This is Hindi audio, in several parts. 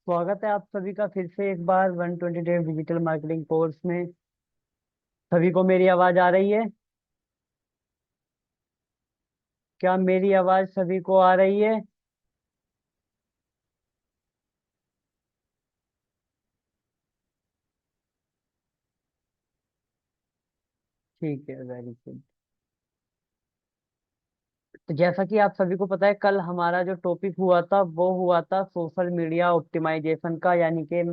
स्वागत है आप सभी का फिर से एक बार 120 डेज डिजिटल मार्केटिंग कोर्स में। सभी को मेरी आवाज आ रही है? क्या मेरी आवाज सभी को आ रही है? ठीक है, वेरी गुड। तो जैसा कि आप सभी को पता है, कल हमारा जो टॉपिक हुआ था वो हुआ था सोशल मीडिया ऑप्टिमाइजेशन का, यानी कि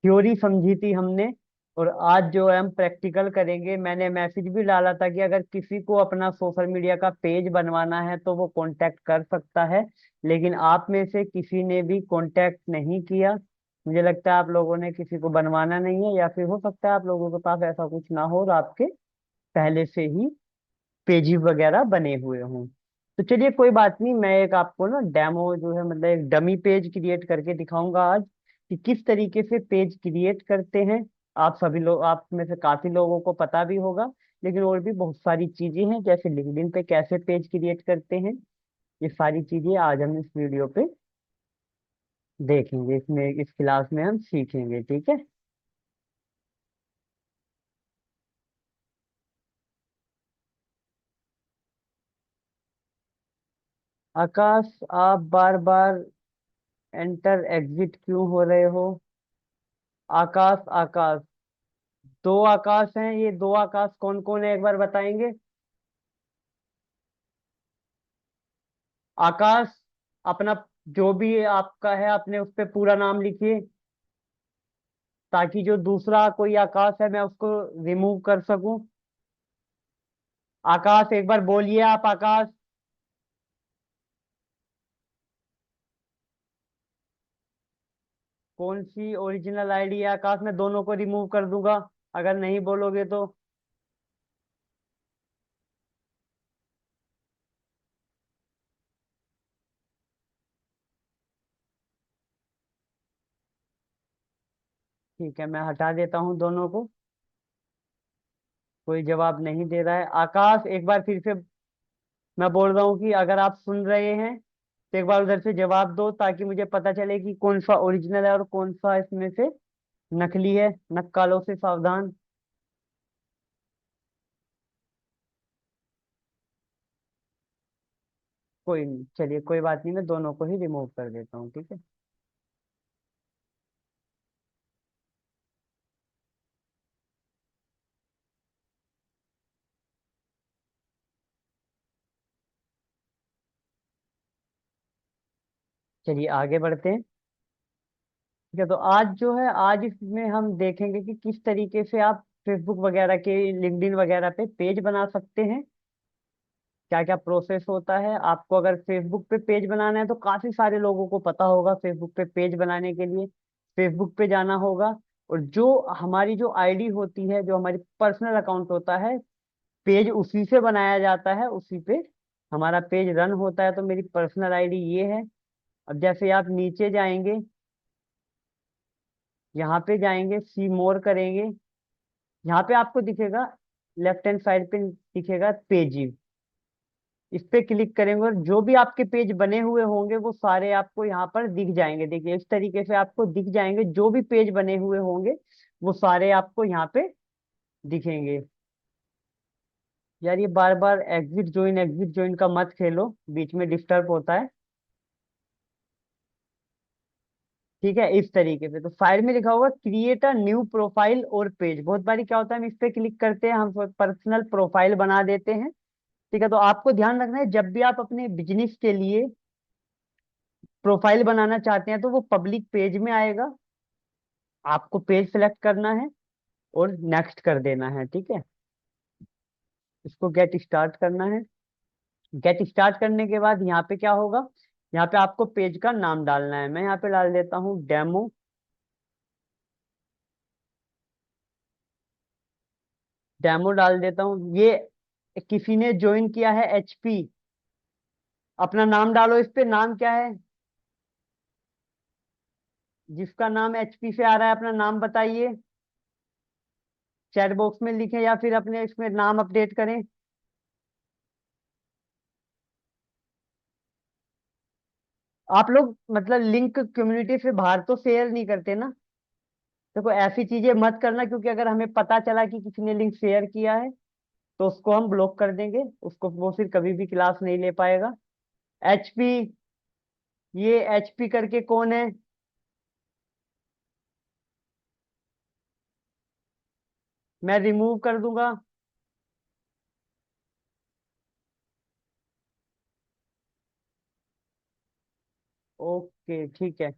थ्योरी समझी थी हमने। और आज जो है हम प्रैक्टिकल करेंगे। मैंने मैसेज भी डाला था कि अगर किसी को अपना सोशल मीडिया का पेज बनवाना है तो वो कांटेक्ट कर सकता है, लेकिन आप में से किसी ने भी कांटेक्ट नहीं किया। मुझे लगता है आप लोगों ने किसी को बनवाना नहीं है, या फिर हो सकता है आप लोगों के पास ऐसा कुछ ना हो और आपके पहले से ही पेजेस वगैरह बने हुए हों। तो चलिए, कोई बात नहीं, मैं एक आपको ना डेमो जो है, मतलब एक डमी पेज क्रिएट करके दिखाऊंगा आज कि किस तरीके से पेज क्रिएट करते हैं। आप सभी लोग, आप में से काफी लोगों को पता भी होगा, लेकिन और भी बहुत सारी चीजें हैं, जैसे लिंक्डइन पे कैसे पेज क्रिएट करते हैं। ये सारी चीजें आज हम इस वीडियो पे देखेंगे, इसमें इस क्लास में हम सीखेंगे, ठीक है। आकाश, आप बार बार एंटर एग्जिट क्यों हो रहे हो? आकाश, आकाश। दो आकाश हैं, ये दो आकाश कौन कौन है, एक बार बताएंगे? आकाश, अपना जो भी आपका है अपने उस पे पूरा नाम लिखिए, ताकि जो दूसरा कोई आकाश है मैं उसको रिमूव कर सकूं। आकाश, एक बार बोलिए आप, आकाश। कौन सी ओरिजिनल आईडी है आकाश? मैं दोनों को रिमूव कर दूंगा अगर नहीं बोलोगे तो। ठीक है, मैं हटा देता हूँ दोनों को। कोई जवाब नहीं दे रहा है। आकाश, एक बार फिर से मैं बोल रहा हूँ कि अगर आप सुन रहे हैं तो एक बार उधर से जवाब दो, ताकि मुझे पता चले कि कौन सा ओरिजिनल है और कौन सा इसमें से नकली है। नक्कालों से सावधान। कोई नहीं, चलिए कोई बात नहीं, मैं दोनों को ही रिमूव कर देता हूँ, ठीक है। चलिए आगे बढ़ते हैं। ठीक है, तो आज जो है, आज इसमें हम देखेंगे कि किस तरीके से आप फेसबुक वगैरह के, लिंक्डइन वगैरह पे पेज बना सकते हैं। क्या क्या प्रोसेस होता है। आपको अगर फेसबुक पे पेज बनाना है तो काफी सारे लोगों को पता होगा, फेसबुक पे पेज बनाने के लिए फेसबुक पे जाना होगा। और जो हमारी जो आईडी होती है, जो हमारी पर्सनल अकाउंट होता है, पेज उसी से बनाया जाता है, उसी पे हमारा पेज रन होता है। तो मेरी पर्सनल आईडी ये है। अब जैसे आप नीचे जाएंगे, यहाँ पे जाएंगे, सी मोर करेंगे, यहाँ पे आपको दिखेगा, लेफ्ट हैंड साइड पे दिखेगा पेज। इस पे क्लिक करेंगे और जो भी आपके पेज बने हुए होंगे वो सारे आपको यहाँ पर दिख जाएंगे। देखिए, इस तरीके से आपको दिख जाएंगे, जो भी पेज बने हुए होंगे वो सारे आपको यहाँ पे दिखेंगे। यार, ये बार बार एग्जिट ज्वाइन का मत खेलो, बीच में डिस्टर्ब होता है। ठीक है, इस तरीके से तो फाइल में लिखा होगा क्रिएट अ न्यू प्रोफाइल और पेज। बहुत बारी क्या होता है, हम इस पे क्लिक करते हैं, हम पर्सनल प्रोफाइल बना देते हैं। ठीक है, तो आपको ध्यान रखना है, जब भी आप अपने बिजनेस के लिए प्रोफाइल बनाना चाहते हैं तो वो पब्लिक पेज में आएगा। आपको पेज सेलेक्ट करना है और नेक्स्ट कर देना है, ठीक है। इसको गेट स्टार्ट करना है। गेट स्टार्ट करने के बाद यहाँ पे क्या होगा, यहाँ पे आपको पेज का नाम डालना है। मैं यहाँ पे डाल देता हूँ डेमो। डेमो डाल देता हूँ। ये किसी ने ज्वाइन किया है, एचपी। अपना नाम डालो, इस पे नाम क्या है? जिसका नाम एचपी से आ रहा है अपना नाम बताइए, चैट बॉक्स में लिखें या फिर अपने इसमें नाम अपडेट करें। आप लोग मतलब लिंक कम्युनिटी से बाहर तो शेयर नहीं करते ना? देखो ऐसी चीजें मत करना, क्योंकि अगर हमें पता चला कि किसी ने लिंक शेयर किया है तो उसको हम ब्लॉक कर देंगे, उसको वो फिर कभी भी क्लास नहीं ले पाएगा। एचपी, ये एचपी करके कौन है? मैं रिमूव कर दूंगा। ओके ठीक है।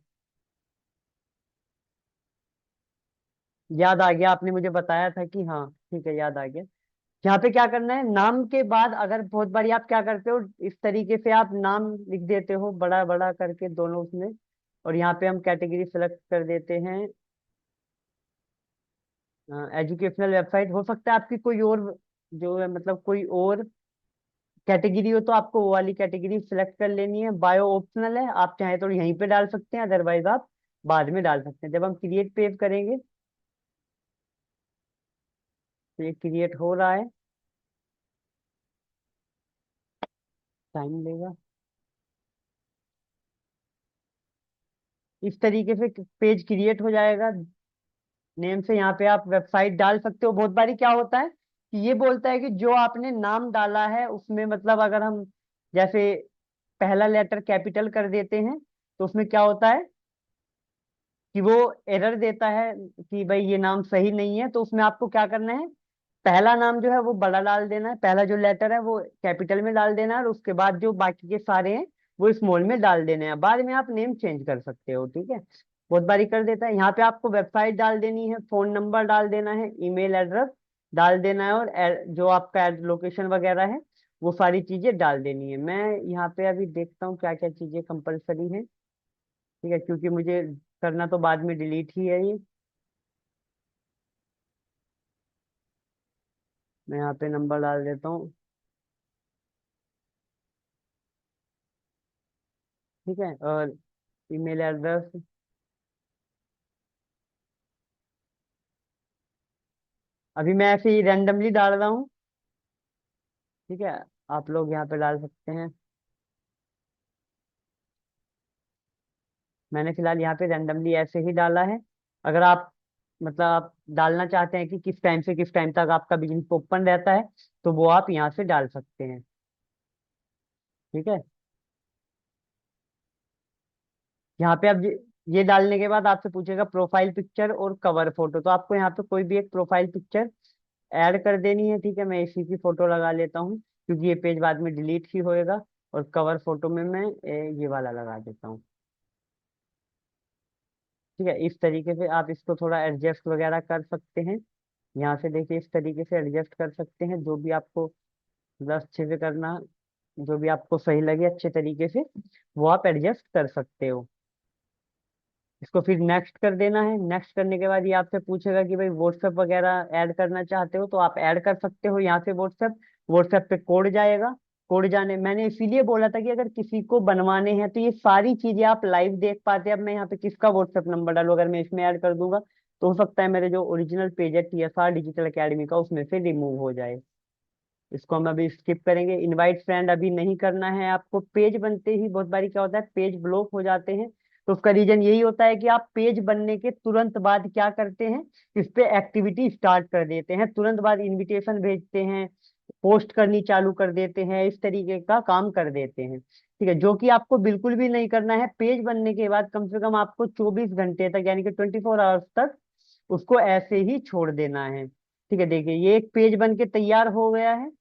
याद आ गया, आपने मुझे बताया था कि हाँ ठीक है, याद आ गया। यहाँ पे क्या करना है, नाम के बाद अगर बहुत बारी आप क्या करते हो, इस तरीके से आप नाम लिख देते हो बड़ा बड़ा करके दोनों उसमें, और यहाँ पे हम कैटेगरी सेलेक्ट कर देते हैं एजुकेशनल वेबसाइट। हो सकता है आपकी कोई और जो है मतलब कोई और कैटेगरी हो, तो आपको वो वाली कैटेगरी सिलेक्ट कर लेनी है। बायो ऑप्शनल है, आप चाहे तो यहीं पे डाल सकते हैं, अदरवाइज आप बाद में डाल सकते हैं। जब हम क्रिएट पेज करेंगे तो ये क्रिएट हो रहा है, टाइम लेगा। इस तरीके से पेज क्रिएट हो जाएगा। नेम से यहाँ पे आप वेबसाइट डाल सकते हो। बहुत बारी क्या होता है कि ये बोलता है कि जो आपने नाम डाला है उसमें मतलब अगर हम जैसे पहला लेटर कैपिटल कर देते हैं तो उसमें क्या होता है कि वो एरर देता है कि भाई ये नाम सही नहीं है। तो उसमें आपको क्या करना है, पहला नाम जो है वो बड़ा डाल देना है, पहला जो लेटर है वो कैपिटल में डाल देना है, और उसके बाद जो बाकी के सारे हैं वो स्मॉल में डाल देने हैं। बाद में आप नेम चेंज कर सकते हो, ठीक है। बहुत बारी कर देता है। यहाँ पे आपको वेबसाइट डाल देनी है, फोन नंबर डाल देना है, ईमेल एड्रेस डाल देना है, और जो आपका लोकेशन वगैरह है वो सारी चीजें डाल देनी है। मैं यहाँ पे अभी देखता हूँ क्या क्या चीजें कंपलसरी है, ठीक है, क्योंकि मुझे करना तो बाद में डिलीट ही है ये। मैं यहाँ पे नंबर डाल देता हूँ, ठीक है, और ईमेल एड्रेस। अभी मैं ऐसे ही रैंडमली डाल रहा हूँ, ठीक है, आप लोग यहाँ पे डाल सकते हैं। मैंने फिलहाल यहाँ पे रैंडमली ऐसे ही डाला है। अगर आप मतलब आप डालना चाहते हैं कि किस टाइम से किस टाइम तक आपका बिजनेस ओपन रहता है, तो वो आप यहाँ से डाल सकते हैं, ठीक है। यहाँ पे अब ये डालने के बाद आपसे पूछेगा प्रोफाइल पिक्चर और कवर फोटो, तो आपको यहाँ पे कोई भी एक प्रोफाइल पिक्चर ऐड कर देनी है, ठीक है। मैं इसी की फोटो लगा लेता हूँ क्योंकि ये पेज बाद में डिलीट ही होएगा। और कवर फोटो में मैं ये वाला लगा देता हूँ, ठीक है। इस तरीके से आप इसको थोड़ा एडजस्ट वगैरह कर सकते हैं। यहाँ से देखिए इस तरीके से एडजस्ट कर सकते हैं, जो भी आपको मतलब अच्छे से करना, जो भी आपको सही लगे अच्छे तरीके से वो आप एडजस्ट कर सकते हो। इसको फिर नेक्स्ट कर देना है। नेक्स्ट करने के बाद ये आपसे पूछेगा कि भाई व्हाट्सएप वगैरह ऐड करना चाहते हो, तो आप ऐड कर सकते हो यहाँ से व्हाट्सएप। व्हाट्सएप पे कोड जाएगा। कोड जाने मैंने इसीलिए बोला था कि अगर किसी को बनवाने हैं तो ये सारी चीजें आप लाइव देख पाते हैं। अब मैं यहाँ पे किसका व्हाट्सएप नंबर डालूं, अगर मैं इसमें ऐड कर दूंगा तो हो सकता है मेरे जो ओरिजिनल पेज है TSR डिजिटल अकेडमी का उसमें से रिमूव हो जाए। इसको हम अभी स्किप करेंगे। इनवाइट फ्रेंड अभी नहीं करना है आपको। पेज बनते ही बहुत बारी क्या होता है, पेज ब्लॉक हो जाते हैं, तो उसका रीजन यही होता है कि आप पेज बनने के तुरंत बाद क्या करते हैं, इस पे एक्टिविटी स्टार्ट कर देते हैं, तुरंत बाद इनविटेशन भेजते हैं, पोस्ट करनी चालू कर देते हैं, इस तरीके का काम कर देते हैं, ठीक है, जो कि आपको बिल्कुल भी नहीं करना है। पेज बनने के बाद कम से कम आपको 24 घंटे तक यानी कि 24 आवर्स तक उसको ऐसे ही छोड़ देना है, ठीक है। देखिए ये एक पेज बन के तैयार हो गया है,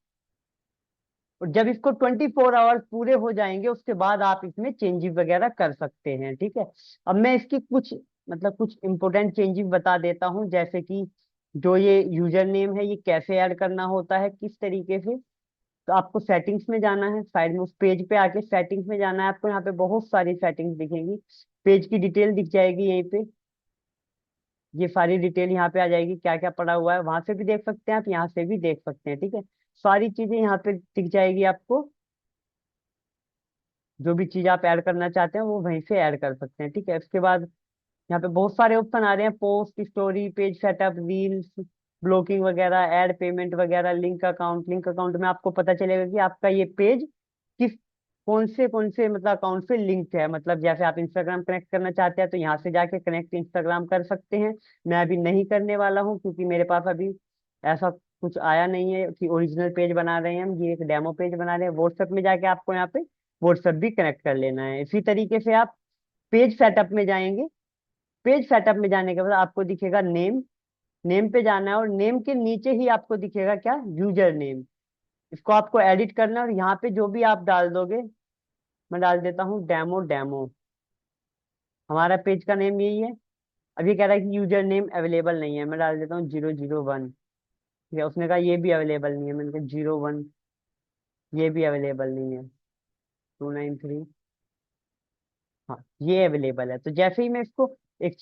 और जब इसको 24 आवर्स पूरे हो जाएंगे उसके बाद आप इसमें चेंजेस वगैरह कर सकते हैं, ठीक है। अब मैं इसकी कुछ मतलब कुछ इंपॉर्टेंट चेंजेस बता देता हूँ, जैसे कि जो ये यूजर नेम है ये कैसे ऐड करना होता है, किस तरीके से। तो आपको सेटिंग्स में जाना है, साइड में उस पेज पे आके सेटिंग्स में जाना है आपको। यहाँ पे बहुत सारी सेटिंग्स दिखेंगी, पेज की डिटेल दिख जाएगी यहीं पे। ये सारी डिटेल यहाँ पे आ जाएगी, क्या क्या पड़ा हुआ है वहां से भी देख सकते हैं आप, यहाँ से भी देख सकते हैं, ठीक है। सारी चीजें यहाँ पे दिख जाएगी आपको। जो भी चीज आप ऐड करना चाहते हैं वो वहीं से ऐड कर सकते हैं, ठीक है। उसके बाद यहाँ पे बहुत सारे ऑप्शन आ रहे हैं, post, story, page setup, reels, blocking वगैरह, ऐड पेमेंट वगैरह, लिंक अकाउंट। लिंक अकाउंट में आपको पता चलेगा कि आपका ये पेज किस कौन से मतलब अकाउंट से लिंक है, मतलब जैसे आप इंस्टाग्राम कनेक्ट करना चाहते हैं तो यहाँ से जाके कनेक्ट इंस्टाग्राम कर सकते हैं। मैं अभी नहीं करने वाला हूँ क्योंकि मेरे पास अभी ऐसा कुछ आया नहीं है कि ओरिजिनल पेज बना रहे हैं हम, ये एक डेमो पेज बना रहे हैं। व्हाट्सएप में जाके आपको यहाँ पे व्हाट्सएप भी कनेक्ट कर लेना है। इसी तरीके से आप पेज सेटअप में जाएंगे। पेज सेटअप में जाने के बाद आपको दिखेगा नेम, नेम पे जाना है और नेम के नीचे ही आपको दिखेगा क्या, यूजर नेम। इसको आपको एडिट करना है और यहाँ पे जो भी आप डाल दोगे, मैं डाल देता हूँ डेमो डेमो, हमारा पेज का नेम यही है। अभी कह रहा है कि यूजर नेम अवेलेबल नहीं है, मैं डाल देता हूँ 001। ठीक है, उसने कहा ये भी अवेलेबल नहीं है, मैंने कहा 01, ये भी अवेलेबल नहीं है, 293, हाँ ये अवेलेबल है। तो जैसे ही मैं इसको, एक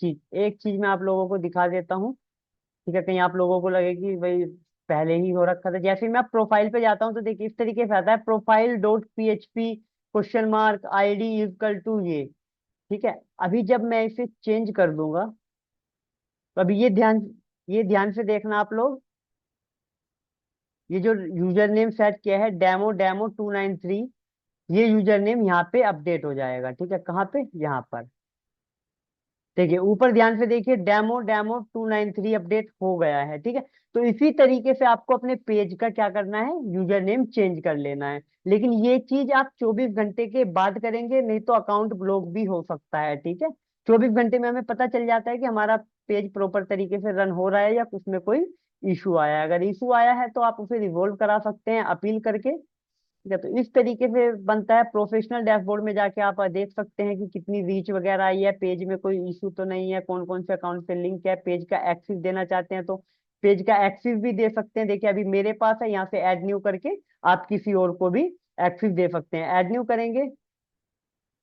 चीज मैं आप लोगों को दिखा देता हूँ। ठीक है, कहीं आप लोगों को लगे कि भाई पहले ही हो रखा था। जैसे ही मैं प्रोफाइल पे जाता हूँ तो देखिए इस तरीके से आता है, profile dot PHP question mark ID equal to ये। ठीक है, अभी जब मैं इसे चेंज कर दूंगा तो अभी ये ध्यान से देखना आप लोग, ये जो यूजर नेम सेट किया है डेमो डेमो 293, ये यूजर नेम यहाँ पे अपडेट हो जाएगा। ठीक है, कहाँ पे, यहाँ पर देखिए ऊपर ध्यान से देखिए, डेमो डेमो 293 अपडेट हो गया है। ठीक है, तो इसी तरीके से आपको अपने पेज का क्या करना है, यूजर नेम चेंज कर लेना है। लेकिन ये चीज आप 24 घंटे के बाद करेंगे, नहीं तो अकाउंट ब्लॉक भी हो सकता है। ठीक है, 24 घंटे में हमें पता चल जाता है कि हमारा पेज प्रॉपर तरीके से रन हो रहा है या उसमें कोई इशू आया है। अगर इशू आया है तो आप उसे रिवॉल्व करा सकते हैं अपील करके। ठीक है, तो इस तरीके से बनता है। प्रोफेशनल डैशबोर्ड में जाके आप देख सकते हैं कि कितनी रीच वगैरह आई है, पेज में कोई इशू तो नहीं है, कौन कौन से अकाउंट से लिंक है। पेज का एक्सेस देना चाहते हैं तो पेज का एक्सेस भी दे सकते हैं। देखिए अभी मेरे पास है, यहाँ से ऐड न्यू करके आप किसी और को भी एक्सेस दे सकते हैं। ऐड न्यू करेंगे,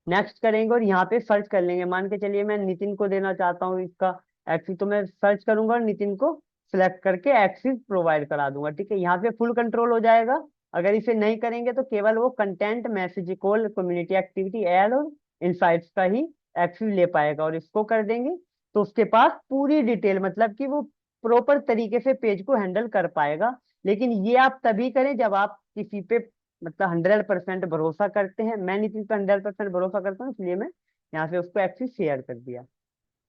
नेक्स्ट करेंगे और यहाँ पे सर्च कर लेंगे। मान के चलिए मैं नितिन को देना चाहता हूँ इसका एक्सेस, तो मैं सर्च करूंगा और नितिन को सिलेक्ट करके एक्सेस प्रोवाइड करा दूंगा। ठीक है, यहाँ पे फुल कंट्रोल हो जाएगा। अगर इसे नहीं करेंगे तो केवल वो content, message, call, community activity, add और इनसाइट्स का ही एक्सेस ले पाएगा। और इसको कर देंगे तो उसके पास पूरी डिटेल, मतलब कि वो प्रॉपर तरीके से पेज को हैंडल कर पाएगा। लेकिन ये आप तभी करें जब आप किसी पे मतलब 100% भरोसा करते हैं। मैं नितिन पे 100% भरोसा करता हूँ, इसलिए मैं यहाँ से उसको एक्सेस शेयर कर दिया।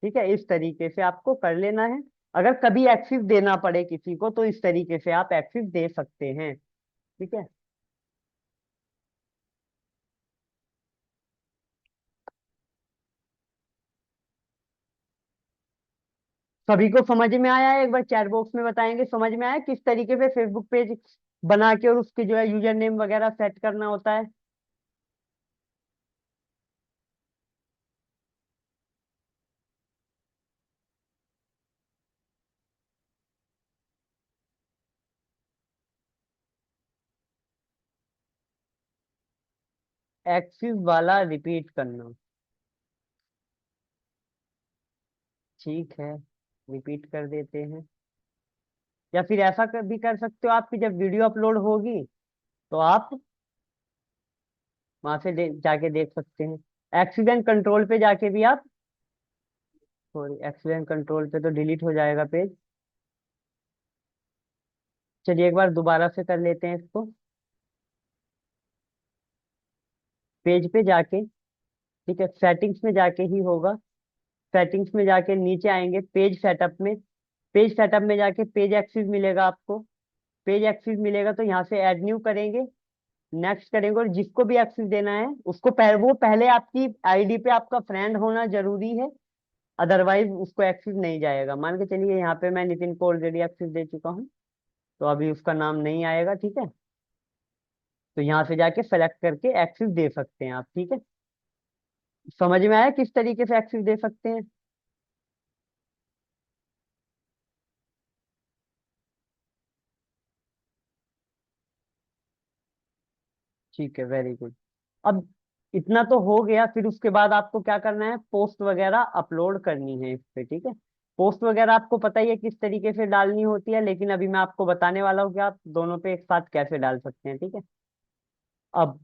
ठीक है, इस तरीके से आपको कर लेना है। अगर कभी एक्सेस देना पड़े किसी को तो इस तरीके से आप एक्सेस दे सकते हैं। ठीक है, सभी को समझ में आया है? एक बार चैट बॉक्स में बताएंगे समझ में आया किस तरीके से फेसबुक पेज बना के और उसके जो है यूजर नेम वगैरह सेट करना होता है। एक्सेस वाला रिपीट करना, ठीक है, रिपीट कर देते हैं। या फिर ऐसा भी कर सकते हो आप कि जब वीडियो अपलोड होगी तो आप वहां से जाके देख सकते हैं। एक्सीडेंट कंट्रोल पे जाके भी आप, सॉरी एक्सीडेंट कंट्रोल पे तो डिलीट हो जाएगा पेज। चलिए एक बार दोबारा से कर लेते हैं इसको। पेज पे जाके, ठीक है, सेटिंग्स में जाके ही होगा। सेटिंग्स में जाके नीचे आएंगे पेज सेटअप में। पेज सेटअप में जाके पेज एक्सेस मिलेगा आपको। पेज एक्सेस मिलेगा तो यहाँ से ऐड न्यू करेंगे, नेक्स्ट करेंगे और जिसको भी एक्सेस देना है उसको वो पहले आपकी आईडी पे आपका फ्रेंड होना जरूरी है, अदरवाइज उसको एक्सेस नहीं जाएगा। मान के चलिए यहाँ पे मैं नितिन को ऑलरेडी एक्सेस दे चुका हूँ तो अभी उसका नाम नहीं आएगा। ठीक है, तो यहाँ से जाके सेलेक्ट करके एक्सेस दे सकते हैं आप। ठीक है, समझ में आया किस तरीके से एक्सेस दे सकते हैं? ठीक है, वेरी गुड। अब इतना तो हो गया, फिर उसके बाद आपको क्या करना है, पोस्ट वगैरह अपलोड करनी है इस पे। ठीक है, पोस्ट वगैरह आपको पता ही है किस तरीके से डालनी होती है, लेकिन अभी मैं आपको बताने वाला हूँ कि आप दोनों पे एक साथ कैसे डाल सकते हैं। ठीक है, अब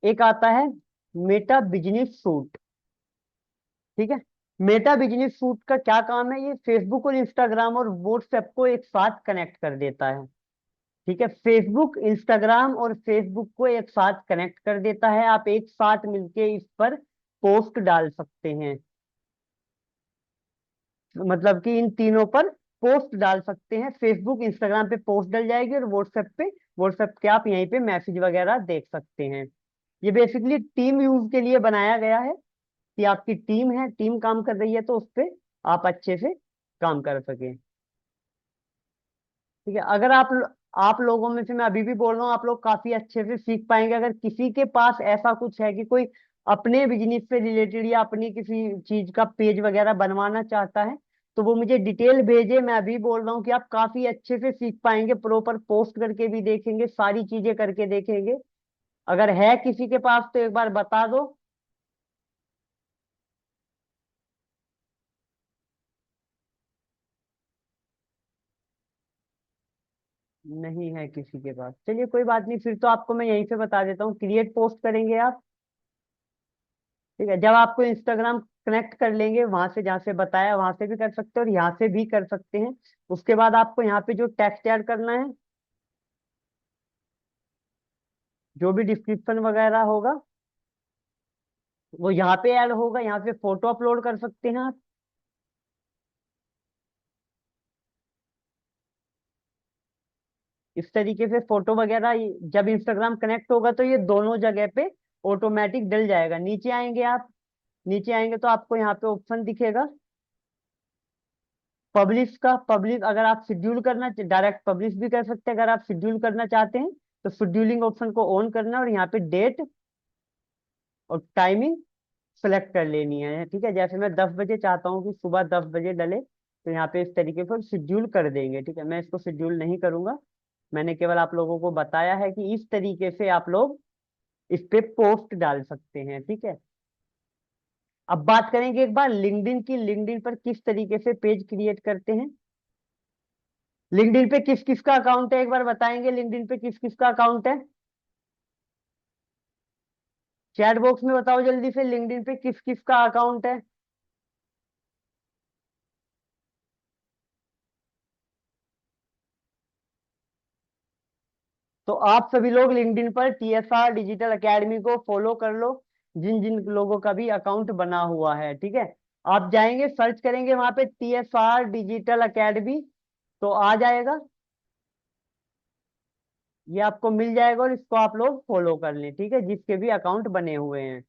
एक आता है मेटा बिजनेस सूट। ठीक है, मेटा बिजनेस सूट का क्या काम है, ये फेसबुक और इंस्टाग्राम और व्हाट्सएप को एक साथ कनेक्ट कर देता है। ठीक है, फेसबुक इंस्टाग्राम और फेसबुक को एक साथ कनेक्ट कर देता है। आप एक साथ मिलके इस पर पोस्ट डाल सकते हैं, मतलब कि इन तीनों पर पोस्ट डाल सकते हैं। फेसबुक इंस्टाग्राम पे पोस्ट डल जाएगी और व्हाट्सएप के आप यहीं पे मैसेज वगैरह देख सकते हैं। ये बेसिकली टीम यूज के लिए बनाया गया है, कि आपकी टीम है, टीम काम कर रही है, तो उस पे आप अच्छे से काम कर सकें। ठीक है, अगर आप लोगों में से, मैं अभी भी बोल रहा हूँ, आप लोग काफी अच्छे से सीख पाएंगे। अगर किसी के पास ऐसा कुछ है कि कोई अपने बिजनेस से रिलेटेड या अपनी किसी चीज का पेज वगैरह बनवाना चाहता है, तो वो मुझे डिटेल भेजे। मैं अभी बोल रहा हूँ कि आप काफी अच्छे से सीख पाएंगे, प्रॉपर पोस्ट करके भी देखेंगे, सारी चीजें करके देखेंगे। अगर है किसी के पास तो एक बार बता दो। नहीं है किसी के पास, चलिए कोई बात नहीं, फिर तो आपको मैं यहीं से बता देता हूँ। क्रिएट पोस्ट करेंगे आप। ठीक है, जब आपको इंस्टाग्राम कनेक्ट कर लेंगे, वहां से जहाँ से बताया वहां से भी कर सकते हैं और यहाँ से भी कर सकते हैं। उसके बाद आपको यहाँ पे जो टेक्स्ट ऐड करना है, जो भी डिस्क्रिप्शन वगैरह होगा वो यहाँ पे ऐड होगा। यहाँ पे फोटो अपलोड कर सकते हैं आप। इस तरीके से फोटो वगैरह जब इंस्टाग्राम कनेक्ट होगा तो ये दोनों जगह पे ऑटोमेटिक डल जाएगा। नीचे आएंगे आप, नीचे आएंगे तो आपको यहाँ पे ऑप्शन दिखेगा पब्लिश का। पब्लिश अगर आप शेड्यूल करना, डायरेक्ट पब्लिश भी कर सकते हैं। अगर आप शेड्यूल करना चाहते हैं तो शेड्यूलिंग ऑप्शन को ऑन करना है और यहाँ पे डेट और टाइमिंग सेलेक्ट कर लेनी है। ठीक है, जैसे मैं 10 बजे चाहता हूँ कि सुबह 10 बजे डले, तो यहाँ पे इस तरीके से शेड्यूल कर देंगे। ठीक है, मैं इसको शेड्यूल नहीं करूंगा, मैंने केवल आप लोगों को बताया है कि इस तरीके से आप लोग इस पे पोस्ट डाल सकते हैं। ठीक है, अब बात करेंगे एक बार लिंक्डइन की। लिंक्डइन पर किस तरीके से पेज क्रिएट करते हैं। लिंक्डइन पे किस किस का अकाउंट है, एक बार बताएंगे। लिंक्डइन पे किस किस का अकाउंट है, चैट बॉक्स में बताओ जल्दी से। लिंक्डइन पे किस किस का अकाउंट है। तो आप सभी लोग लिंक्डइन पर टीएसआर डिजिटल एकेडमी को फॉलो कर लो, जिन जिन लोगों का भी अकाउंट बना हुआ है। ठीक है, आप जाएंगे, सर्च करेंगे वहां पे टीएसआर डिजिटल एकेडमी, तो आ जाएगा, ये आपको मिल जाएगा और इसको आप लोग फॉलो कर लें। ठीक है, जिसके भी अकाउंट बने हुए हैं।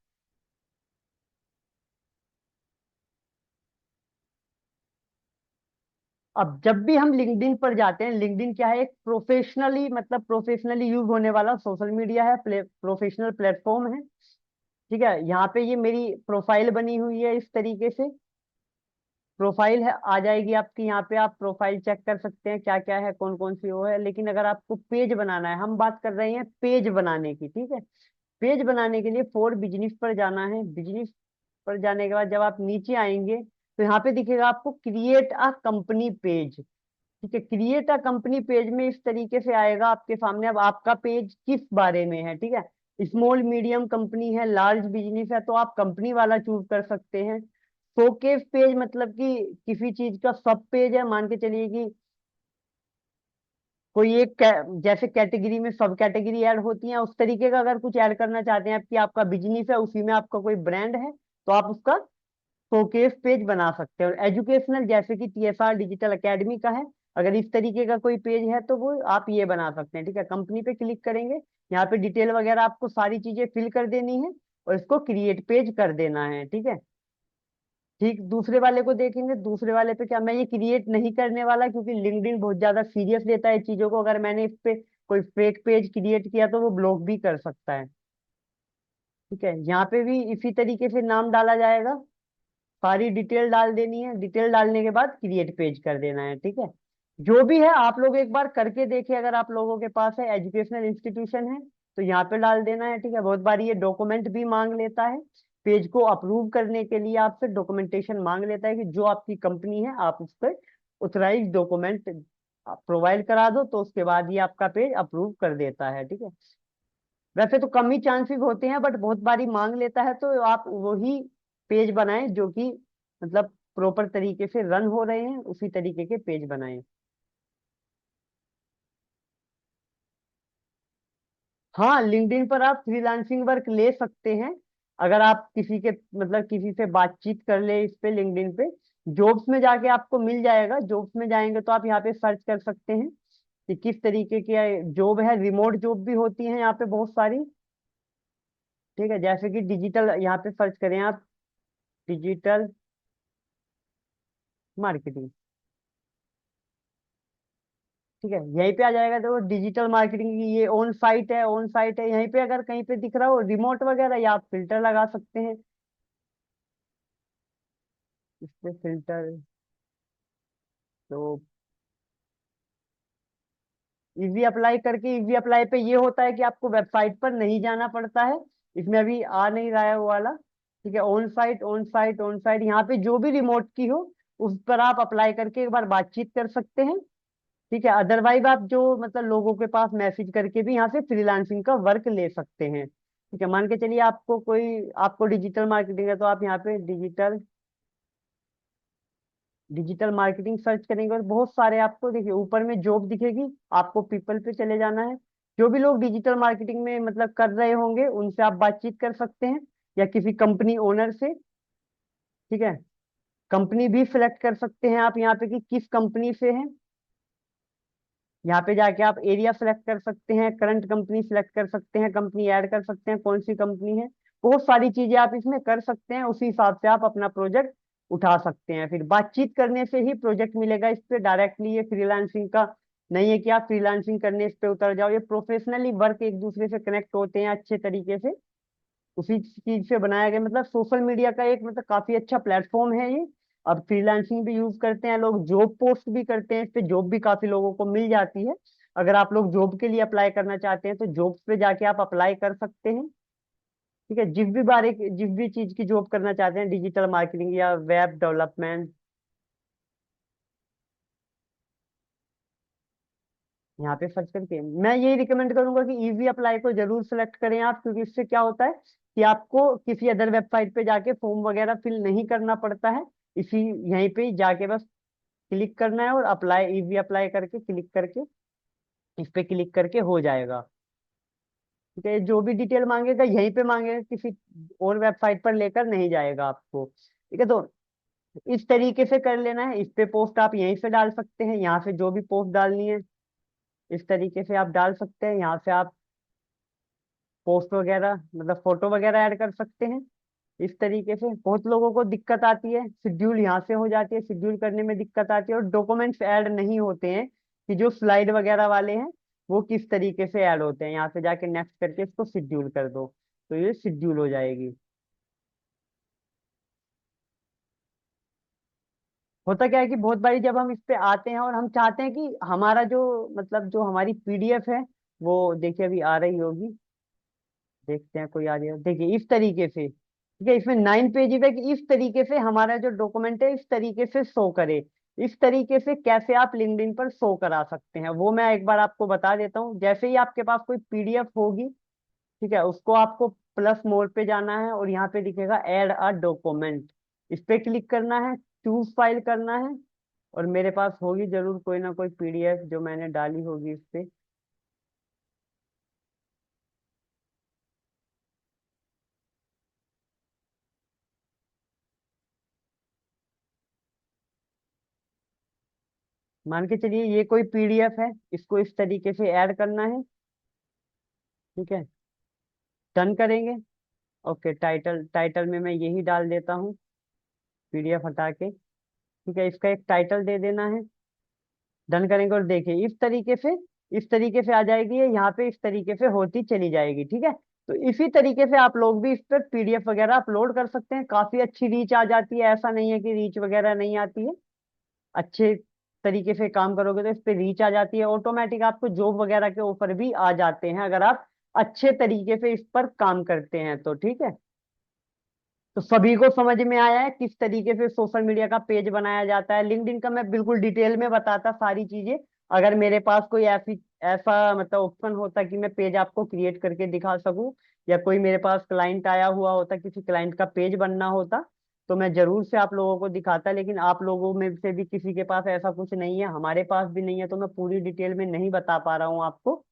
अब जब भी हम लिंक्डइन पर जाते हैं, लिंक्डइन क्या है, एक प्रोफेशनली, मतलब प्रोफेशनली यूज होने वाला सोशल मीडिया है, प्रोफेशनल प्लेटफॉर्म है। ठीक है, यहाँ पे ये मेरी प्रोफाइल बनी हुई है इस तरीके से। प्रोफाइल है, आ जाएगी आपकी, यहाँ पे आप प्रोफाइल चेक कर सकते हैं क्या क्या है, कौन कौन सी वो है। लेकिन अगर आपको पेज बनाना है, हम बात कर रहे हैं पेज बनाने की। ठीक है, पेज बनाने के लिए फॉर बिजनेस पर जाना है। बिजनेस पर जाने के बाद जब आप नीचे आएंगे तो यहाँ पे दिखेगा आपको क्रिएट अ कंपनी पेज। ठीक है, क्रिएट अ कंपनी पेज में इस तरीके से आएगा आपके सामने। अब आपका पेज किस बारे में है, ठीक है, स्मॉल मीडियम कंपनी है, लार्ज बिजनेस है, तो आप कंपनी वाला चूज कर सकते हैं। शोकेस पेज मतलब कि किसी चीज का सब पेज है, मान के चलिए कि कोई एक जैसे कैटेगरी में सब कैटेगरी ऐड होती है, उस तरीके का अगर कुछ ऐड करना चाहते हैं कि आपका बिजनेस है, उसी में आपका कोई ब्रांड है, तो आप उसका शोकेस पेज बना सकते हैं। और एजुकेशनल जैसे कि टीएसआर डिजिटल एकेडमी का है, अगर इस तरीके का कोई पेज है तो वो आप ये बना सकते हैं। ठीक है, कंपनी पे क्लिक करेंगे, यहाँ पे डिटेल वगैरह आपको सारी चीजें फिल कर देनी है और इसको क्रिएट पेज कर देना है। ठीक है, ठीक, दूसरे वाले को देखेंगे। दूसरे वाले पे क्या, मैं ये क्रिएट नहीं करने वाला क्योंकि लिंक्डइन बहुत ज्यादा सीरियस लेता है चीजों को। अगर मैंने इस पे कोई फेक पेज क्रिएट किया तो वो ब्लॉक भी कर सकता है। ठीक है, यहाँ पे भी इसी तरीके से नाम डाला जाएगा, सारी डिटेल डाल देनी है। डिटेल डालने के बाद क्रिएट पेज कर देना है। ठीक है, जो भी है आप लोग एक बार करके देखिए। अगर आप लोगों के पास है, एजुकेशनल इंस्टीट्यूशन है, तो यहाँ पे डाल देना है। ठीक है, बहुत बार ये डॉक्यूमेंट भी मांग लेता है, पेज को अप्रूव करने के लिए आपसे डॉक्यूमेंटेशन मांग लेता है कि जो आपकी कंपनी है आप उस पर ऑथराइज डॉक्यूमेंट प्रोवाइड करा दो, तो उसके बाद ही आपका पेज अप्रूव कर देता है। ठीक है, वैसे तो कम ही चांसेस होते हैं, बट बहुत बारी मांग लेता है, तो आप वही पेज बनाएं जो कि मतलब प्रॉपर तरीके से रन हो रहे हैं, उसी तरीके के पेज बनाएं। हाँ, लिंक्डइन पर आप फ्रीलांसिंग वर्क ले सकते हैं। अगर आप किसी के मतलब किसी से बातचीत कर ले इस पे, लिंक्डइन पे जॉब्स में जाके आपको मिल जाएगा। जॉब्स में जाएंगे तो आप यहाँ पे सर्च कर सकते हैं कि किस तरीके की जॉब है। रिमोट जॉब भी होती है यहाँ पे बहुत सारी। ठीक है, जैसे कि डिजिटल, यहाँ पे सर्च करें आप, डिजिटल मार्केटिंग। ठीक है, यहीं पे आ जाएगा। तो डिजिटल मार्केटिंग की ये ऑन साइट है, ऑन साइट है। यहीं पे अगर कहीं पे दिख रहा हो रिमोट वगैरह, या आप फिल्टर लगा सकते हैं इस पे, फिल्टर। तो इजी अप्लाई करके, इजी अप्लाई पे ये होता है कि आपको वेबसाइट पर नहीं जाना पड़ता है। इसमें अभी आ नहीं रहा है वो वाला। ठीक है, on site, on site, on site, यहाँ पे जो भी रिमोट की हो उस पर आप अप्लाई करके एक बार बातचीत कर सकते हैं। ठीक है, अदरवाइज आप जो मतलब लोगों के पास मैसेज करके भी यहाँ से फ्रीलांसिंग का वर्क ले सकते हैं। ठीक है, मान के चलिए आपको कोई, आपको डिजिटल मार्केटिंग है तो आप यहाँ पे डिजिटल, डिजिटल मार्केटिंग सर्च करेंगे और बहुत सारे आपको देखिए ऊपर में जॉब दिखेगी। आपको पीपल पे चले जाना है। जो भी लोग डिजिटल मार्केटिंग में मतलब कर रहे होंगे उनसे आप बातचीत कर सकते हैं, या किसी कंपनी ओनर से। ठीक है, कंपनी भी सिलेक्ट कर सकते हैं आप यहाँ पे कि किस कंपनी से है। यहाँ पे जाके आप एरिया सेलेक्ट कर सकते हैं, करंट कंपनी सेलेक्ट कर सकते हैं, कंपनी ऐड कर सकते हैं, कौन सी कंपनी है। बहुत सारी चीजें आप इसमें कर सकते हैं। उसी हिसाब से आप अपना प्रोजेक्ट उठा सकते हैं। फिर बातचीत करने से ही प्रोजेक्ट मिलेगा इस पे डायरेक्टली। ये फ्रीलांसिंग का नहीं है कि आप फ्रीलांसिंग करने इस पे उतर जाओ। ये प्रोफेशनली वर्क एक दूसरे से कनेक्ट होते हैं अच्छे तरीके से। उसी चीज से बनाया गया, मतलब सोशल मीडिया का एक मतलब काफी अच्छा प्लेटफॉर्म है ये। अब फ्रीलांसिंग भी यूज करते हैं लोग, जॉब पोस्ट भी करते हैं इस पे, जॉब भी काफी लोगों को मिल जाती है। अगर आप लोग जॉब के लिए अप्लाई करना चाहते हैं तो जॉब्स पे जाके आप अप्लाई कर सकते हैं। ठीक है, जिस भी चीज की जॉब करना चाहते हैं, डिजिटल मार्केटिंग या वेब डेवलपमेंट, यहाँ पे सर्च करके मैं यही रिकमेंड करूंगा कि इजी अप्लाई को जरूर सेलेक्ट करें आप। क्योंकि इससे क्या होता है कि आपको किसी अदर वेबसाइट पे जाके फॉर्म वगैरह फिल नहीं करना पड़ता है। इसी यहीं पे ही जाके बस क्लिक करना है और अप्लाई, इजी अप्लाई करके क्लिक करके इस पे क्लिक करके हो जाएगा। ठीक है, जो भी डिटेल मांगेगा यहीं पे मांगेगा, किसी और वेबसाइट पर लेकर नहीं जाएगा आपको। ठीक है, तो इस तरीके से कर लेना है। इस पे पोस्ट आप यहीं से डाल सकते हैं, यहाँ से जो भी पोस्ट डालनी है इस तरीके से आप डाल सकते हैं। यहाँ से आप पोस्ट वगैरह मतलब फोटो वगैरह ऐड कर सकते हैं। इस तरीके से बहुत लोगों को दिक्कत आती है, शेड्यूल यहाँ से हो जाती है, शेड्यूल करने में दिक्कत आती है, और डॉक्यूमेंट्स ऐड नहीं होते हैं कि जो स्लाइड वगैरह वाले हैं वो किस तरीके से ऐड होते हैं। यहाँ से जाके नेक्स्ट करके इसको शेड्यूल कर दो तो ये शेड्यूल हो जाएगी। होता क्या है कि बहुत बारी जब हम इस पे आते हैं और हम चाहते हैं कि हमारा जो मतलब जो हमारी पीडीएफ है वो, देखिए अभी आ रही होगी, देखते हैं कोई आ रही है, देखिए इस तरीके से। ठीक है, इसमें 9 पेज है कि इस तरीके से हमारा जो डॉक्यूमेंट है इस तरीके से शो करे। इस तरीके से कैसे आप लिंक्डइन पर शो करा सकते हैं वो मैं एक बार आपको बता देता हूँ। जैसे ही आपके पास कोई पीडीएफ होगी, ठीक है, उसको आपको प्लस मोड पे जाना है और यहाँ पे दिखेगा ऐड अ डॉक्यूमेंट। इस पे क्लिक करना है, चूज फाइल करना है, और मेरे पास होगी जरूर कोई ना कोई पीडीएफ जो मैंने डाली होगी इस पे। मान के चलिए ये कोई पीडीएफ है, इसको इस तरीके से ऐड करना है। ठीक है, डन करेंगे। ओके, टाइटल, टाइटल में मैं यही डाल देता हूँ, पीडीएफ हटा के। ठीक है, इसका एक टाइटल दे देना है। डन करेंगे और देखिए इस तरीके से आ जाएगी ये, यहाँ पे इस तरीके से होती चली जाएगी। ठीक है, तो इसी तरीके से आप लोग भी इस पर पीडीएफ वगैरह अपलोड कर सकते हैं। काफी अच्छी रीच आ जाती है, ऐसा नहीं है कि रीच वगैरह नहीं आती है। अच्छे तरीके से काम करोगे तो इस पे रीच आ जाती है ऑटोमेटिक। आपको जॉब वगैरह के ऑफर भी आ जाते हैं अगर आप अच्छे तरीके से इस पर काम करते हैं तो। ठीक है, तो सभी को समझ में आया है किस तरीके से सोशल मीडिया का पेज बनाया जाता है। लिंक्डइन का मैं बिल्कुल डिटेल में बताता सारी चीजें। अगर मेरे पास कोई ऐसी ऐसा मतलब ऑप्शन होता कि मैं पेज आपको क्रिएट करके दिखा सकूं, या कोई मेरे पास क्लाइंट आया हुआ होता, किसी क्लाइंट का पेज बनना होता, तो मैं जरूर से आप लोगों को दिखाता। लेकिन आप लोगों में से भी किसी के पास ऐसा कुछ नहीं है, हमारे पास भी नहीं है, तो मैं पूरी डिटेल में नहीं बता पा रहा हूँ आपको।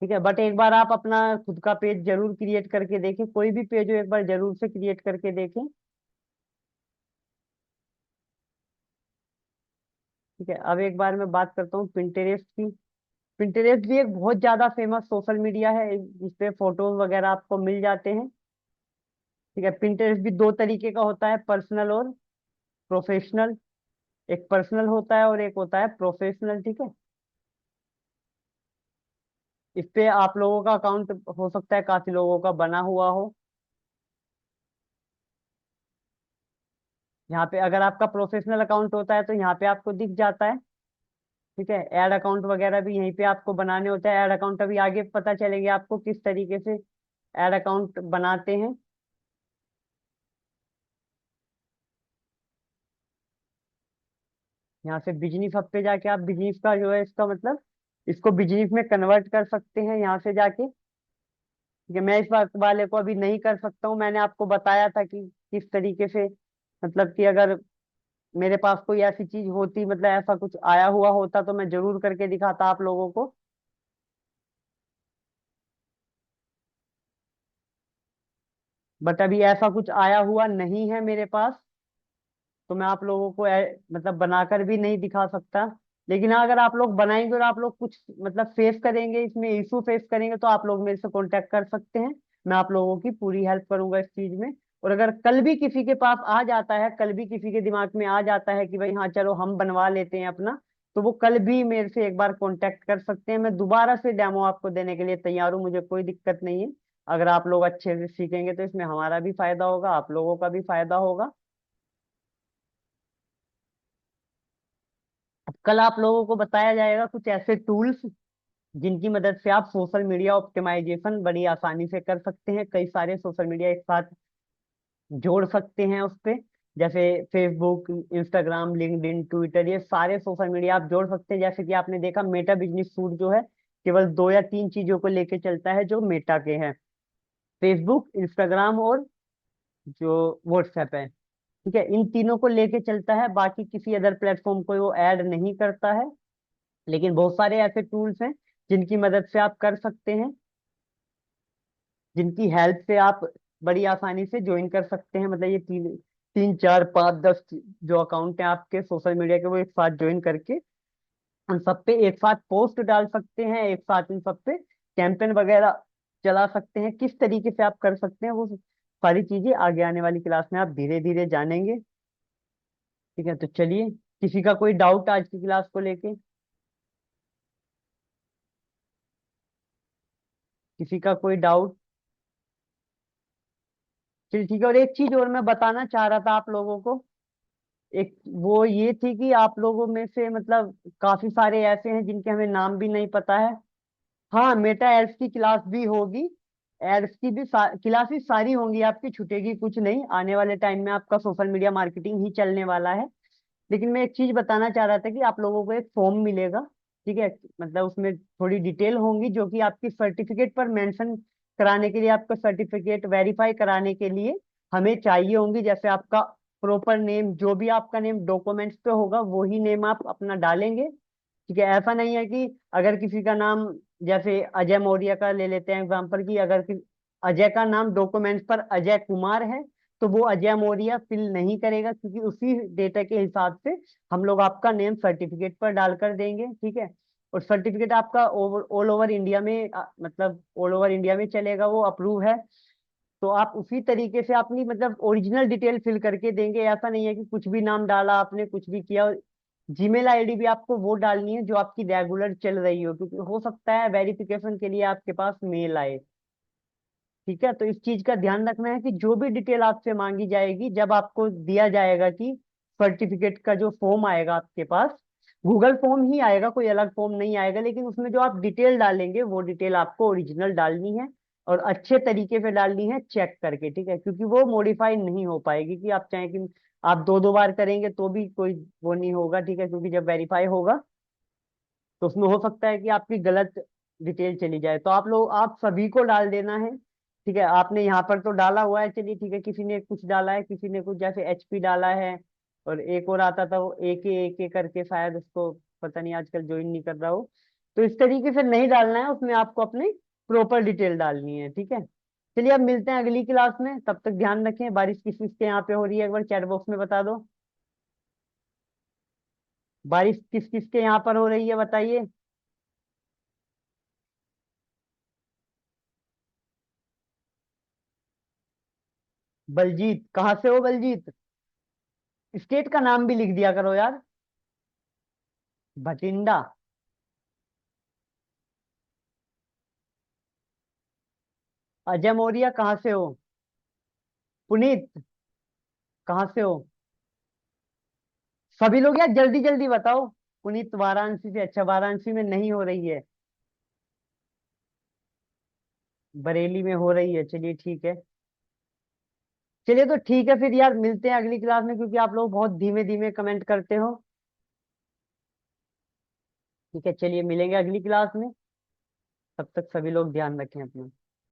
ठीक है, बट एक बार आप अपना खुद का पेज जरूर क्रिएट करके देखें, कोई भी पेज हो एक बार जरूर से क्रिएट करके देखें। ठीक है, अब एक बार मैं बात करता हूँ पिंटरेस्ट की। पिंटरेस्ट भी एक बहुत ज्यादा फेमस सोशल मीडिया है, इस पे फोटोज वगैरह आपको मिल जाते हैं। ठीक है, पिंटरेस्ट भी दो तरीके का होता है, पर्सनल और प्रोफेशनल। एक पर्सनल होता है और एक होता है प्रोफेशनल। ठीक है, इस पे आप लोगों का अकाउंट हो सकता है काफी लोगों का बना हुआ हो। यहाँ पे अगर आपका प्रोफेशनल अकाउंट होता है तो यहाँ पे आपको दिख जाता है। ठीक है, ऐड अकाउंट वगैरह भी यहीं पे आपको बनाने होता है। ऐड अकाउंट अभी आगे पता चलेंगे आपको किस तरीके से ऐड अकाउंट बनाते हैं। यहाँ से बिजनेस हब पे जाके आप बिजनेस का जो है इसका मतलब इसको बिजनेस में कन्वर्ट कर सकते हैं यहाँ से जाके। ठीक है, मैं इस बात वाले को अभी नहीं कर सकता हूँ, मैंने आपको बताया था कि किस तरीके से, मतलब कि अगर मेरे पास कोई ऐसी चीज होती, मतलब ऐसा कुछ आया हुआ होता तो मैं जरूर करके दिखाता आप लोगों को। बट अभी ऐसा कुछ आया हुआ नहीं है मेरे पास, तो मैं आप लोगों को मतलब बनाकर भी नहीं दिखा सकता। लेकिन हाँ, अगर आप लोग बनाएंगे और आप लोग कुछ मतलब फेस करेंगे, इसमें इशू फेस करेंगे, तो आप लोग मेरे से कांटेक्ट कर सकते हैं। मैं आप लोगों की पूरी हेल्प करूंगा इस चीज में। और अगर कल भी किसी के पास आ जाता है, कल भी किसी के दिमाग में आ जाता है कि भाई हाँ चलो हम बनवा लेते हैं अपना, तो वो कल भी मेरे से एक बार कांटेक्ट कर सकते हैं। मैं दोबारा से डेमो आपको देने के लिए तैयार हूँ, मुझे कोई दिक्कत नहीं है। अगर आप लोग अच्छे से सीखेंगे तो इसमें हमारा भी फायदा होगा, आप लोगों का भी फायदा होगा। कल आप लोगों को बताया जाएगा कुछ ऐसे टूल्स जिनकी मदद से आप सोशल मीडिया ऑप्टिमाइजेशन बड़ी आसानी से कर सकते हैं। कई सारे सोशल मीडिया एक साथ जोड़ सकते हैं उस पे, जैसे फेसबुक, इंस्टाग्राम, लिंक्डइन, ट्विटर, ये सारे सोशल मीडिया आप जोड़ सकते हैं। जैसे कि आपने देखा मेटा बिजनेस सूट जो है केवल दो या तीन चीजों को लेके चलता है जो मेटा के हैं, फेसबुक, इंस्टाग्राम और जो व्हाट्सएप है। ठीक है, इन तीनों को लेके चलता है, बाकी किसी अदर प्लेटफॉर्म को वो ऐड नहीं करता है। लेकिन बहुत सारे ऐसे टूल्स हैं जिनकी मदद से आप कर सकते हैं, जिनकी हेल्प से आप बड़ी आसानी से ज्वाइन कर सकते हैं। मतलब ये तीन तीन चार पाँच 10 जो अकाउंट हैं आपके सोशल मीडिया के, वो एक साथ ज्वाइन करके उन सब पे एक साथ पोस्ट डाल सकते हैं, एक साथ इन सब पे कैंपेन वगैरह चला सकते हैं। किस तरीके से आप कर सकते हैं वो सारी चीजें आगे आने वाली क्लास में आप धीरे धीरे जानेंगे। ठीक है, तो चलिए, किसी का कोई डाउट आज की क्लास को लेके? किसी का कोई डाउट? चलिए ठीक है, और एक चीज और मैं बताना चाह रहा था आप लोगों को। एक वो ये थी कि आप लोगों में से मतलब काफी सारे ऐसे हैं जिनके हमें नाम भी नहीं पता है। हाँ, मेटा एड्स की क्लास भी होगी। एड्स की भी क्लासेस सारी होंगी आपकी, छूटेगी कुछ नहीं। आने वाले टाइम में आपका सोशल मीडिया मार्केटिंग ही चलने वाला है। लेकिन मैं एक चीज बताना चाह रहा था कि आप लोगों को एक फॉर्म मिलेगा। ठीक है, मतलब उसमें थोड़ी डिटेल होंगी जो कि आपकी सर्टिफिकेट पर मेंशन कराने के लिए, आपका सर्टिफिकेट वेरीफाई कराने के लिए हमें चाहिए होंगी। जैसे आपका प्रॉपर नेम, जो भी आपका नेम डॉक्यूमेंट्स पे होगा वही नेम आप अपना डालेंगे। ठीक है, ऐसा नहीं है कि अगर किसी का नाम, जैसे अजय मौर्य का ले लेते हैं एग्जाम्पल, की अगर अजय का नाम डॉक्यूमेंट्स पर अजय कुमार है तो वो अजय मौर्य फिल नहीं करेगा, क्योंकि उसी डेटा के हिसाब से हम लोग आपका नेम सर्टिफिकेट पर डालकर देंगे। ठीक है, और सर्टिफिकेट आपका ऑल ओवर इंडिया में मतलब ऑल ओवर इंडिया में चलेगा, वो अप्रूव है। तो आप उसी तरीके से अपनी मतलब ओरिजिनल डिटेल फिल करके देंगे। ऐसा नहीं है कि कुछ भी नाम डाला आपने, कुछ भी किया। जीमेल आईडी भी आपको वो डालनी है जो आपकी रेगुलर चल रही हो, क्योंकि हो सकता है वेरिफिकेशन के लिए आपके पास मेल आए। ठीक है, तो इस चीज का ध्यान रखना है कि जो भी डिटेल आपसे मांगी जाएगी, जब आपको दिया जाएगा कि सर्टिफिकेट का जो फॉर्म आएगा आपके पास, गूगल फॉर्म ही आएगा, कोई अलग फॉर्म नहीं आएगा, लेकिन उसमें जो आप डिटेल डालेंगे वो डिटेल आपको ओरिजिनल डालनी है और अच्छे तरीके से डालनी है, चेक करके। ठीक है, क्योंकि वो मॉडिफाई नहीं हो पाएगी कि आप चाहें कि आप दो दो बार करेंगे तो भी कोई वो नहीं होगा। ठीक है, क्योंकि जब वेरीफाई होगा तो उसमें हो सकता है कि आपकी गलत डिटेल चली जाए। तो आप लोग, आप सभी को डाल देना है। ठीक है, आपने यहाँ पर तो डाला हुआ है, चलिए ठीक है। किसी ने कुछ डाला है, किसी ने कुछ, जैसे एचपी डाला है, और एक और आता था वो ए के करके, शायद उसको पता नहीं आजकल ज्वाइन नहीं कर रहा हो। तो इस तरीके से नहीं डालना है, उसमें आपको अपनी प्रॉपर डिटेल डालनी है, ठीक है। चलिए अब मिलते हैं अगली क्लास में, तब तक ध्यान रखें। बारिश किस किस के यहाँ पे हो रही है एक बार चैट बॉक्स में बता दो। बारिश किस किस के यहाँ पर हो रही है बताइए। बलजीत, कहाँ से हो बलजीत? स्टेट का नाम भी लिख दिया करो यार। भटिंडा। अजय मौर्य, कहाँ से हो? पुनीत, कहाँ से हो? सभी लोग यार जल्दी जल्दी बताओ। पुनीत वाराणसी से, अच्छा वाराणसी में नहीं हो रही है, बरेली में हो रही है, चलिए ठीक है। चलिए तो ठीक है फिर यार, मिलते हैं अगली क्लास में, क्योंकि आप लोग बहुत धीमे धीमे कमेंट करते हो। ठीक है, चलिए मिलेंगे अगली क्लास में। तब तक सभी लोग ध्यान रखें अपना।